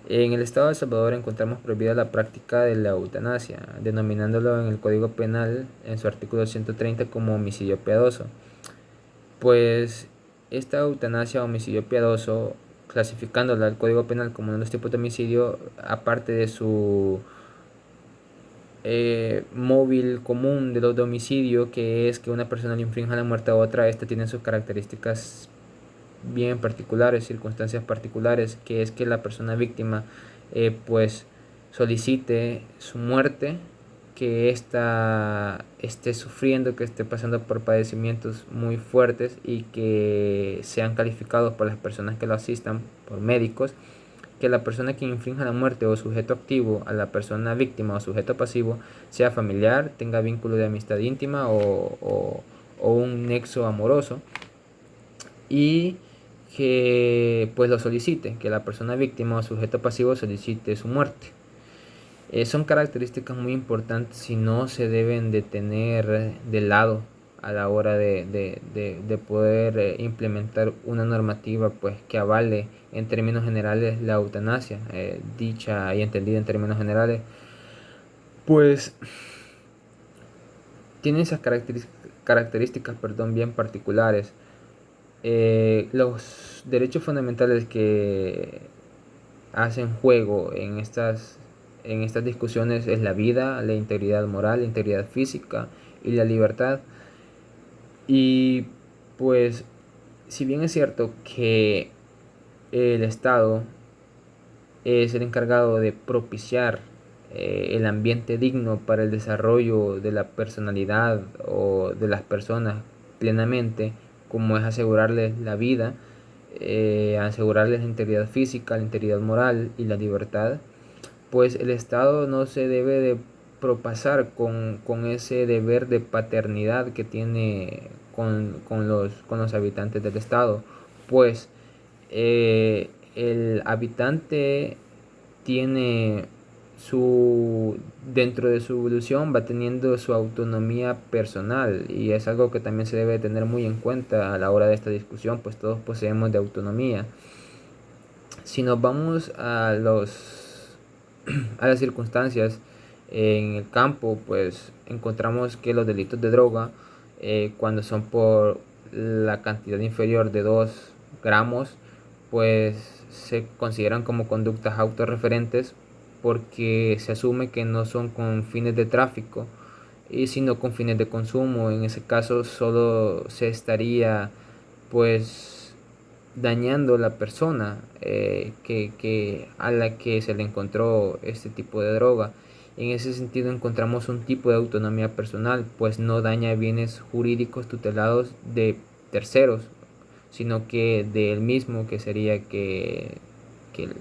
En el estado de El Salvador encontramos prohibida la práctica de la eutanasia, denominándolo en el Código Penal en su artículo 130 como homicidio piadoso. Pues esta eutanasia o homicidio piadoso, clasificándola al Código Penal como uno de los tipos de homicidio, aparte de su móvil común de los de homicidio, que es que una persona le infrinja la muerte a otra, esta tiene sus características bien particulares, circunstancias particulares, que es que la persona víctima pues solicite su muerte, que ésta esté sufriendo, que esté pasando por padecimientos muy fuertes y que sean calificados por las personas que lo asistan, por médicos, que la persona que infrinja la muerte o sujeto activo a la persona víctima o sujeto pasivo sea familiar, tenga vínculo de amistad íntima o un nexo amoroso, y que pues lo solicite, que la persona víctima o sujeto pasivo solicite su muerte. Son características muy importantes y no se deben de tener de lado a la hora de poder implementar una normativa pues que avale en términos generales la eutanasia, dicha y entendida en términos generales, pues tiene esas características bien particulares. Los derechos fundamentales que hacen juego en estas discusiones es la vida, la integridad moral, la integridad física y la libertad. Y pues, si bien es cierto que el Estado es el encargado de propiciar el ambiente digno para el desarrollo de la personalidad o de las personas plenamente, como es asegurarles la vida, asegurarles la integridad física, la integridad moral y la libertad, pues el Estado no se debe de propasar con ese deber de paternidad que tiene con los habitantes del Estado, pues el habitante tiene dentro de su evolución va teniendo su autonomía personal, y es algo que también se debe tener muy en cuenta a la hora de esta discusión, pues todos poseemos de autonomía. Si nos vamos a las circunstancias en el campo, pues encontramos que los delitos de droga, cuando son por la cantidad inferior de 2 gramos, pues se consideran como conductas autorreferentes, porque se asume que no son con fines de tráfico y sino con fines de consumo. En ese caso solo se estaría pues dañando la persona a la que se le encontró este tipo de droga. En ese sentido encontramos un tipo de autonomía personal, pues no daña bienes jurídicos tutelados de terceros, sino que de él mismo, que sería que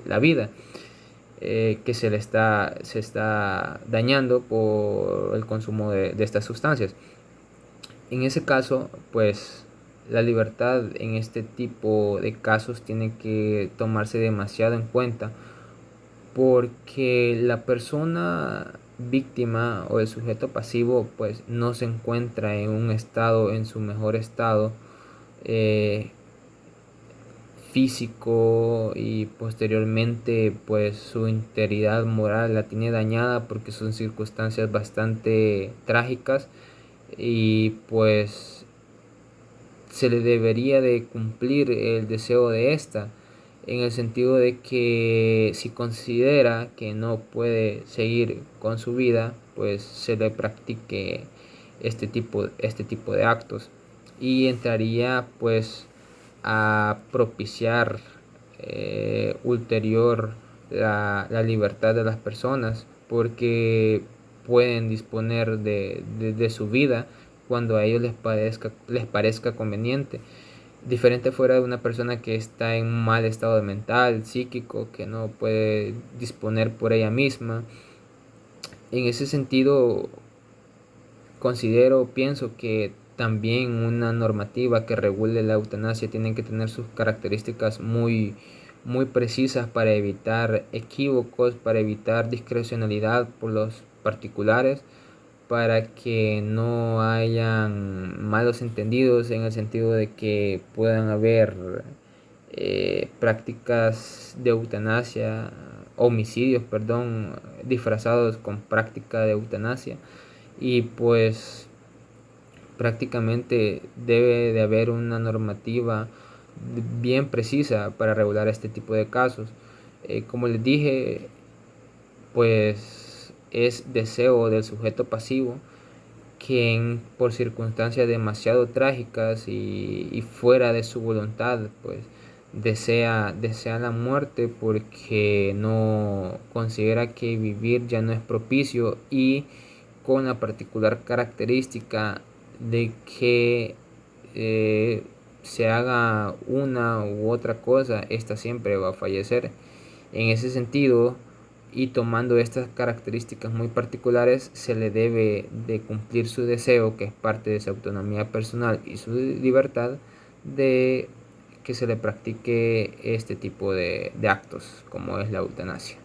la vida, que se está dañando por el consumo de estas sustancias. En ese caso, pues la libertad en este tipo de casos tiene que tomarse demasiado en cuenta, porque la persona víctima o el sujeto pasivo pues no se encuentra en un estado, en su mejor estado eh, físico, y posteriormente pues su integridad moral la tiene dañada porque son circunstancias bastante trágicas, y pues se le debería de cumplir el deseo de esta, en el sentido de que si considera que no puede seguir con su vida, pues se le practique este tipo de actos, y entraría pues a propiciar ulterior la libertad de las personas, porque pueden disponer de su vida cuando a ellos les parezca conveniente. Diferente fuera de una persona que está en un mal estado mental, psíquico, que no puede disponer por ella misma. En ese sentido, pienso que también una normativa que regule la eutanasia tiene que tener sus características muy precisas para evitar equívocos, para evitar discrecionalidad por los particulares, para que no hayan malos entendidos, en el sentido de que puedan haber prácticas de eutanasia homicidios, perdón, disfrazados con práctica de eutanasia. Y pues prácticamente debe de haber una normativa bien precisa para regular este tipo de casos. Como les dije, pues es deseo del sujeto pasivo quien por circunstancias demasiado trágicas y fuera de su voluntad, pues desea la muerte porque no considera que vivir ya no es propicio, y con la particular característica de que se haga una u otra cosa, esta siempre va a fallecer. En ese sentido, y tomando estas características muy particulares, se le debe de cumplir su deseo, que es parte de su autonomía personal y su libertad, de que se le practique este tipo de actos como es la eutanasia.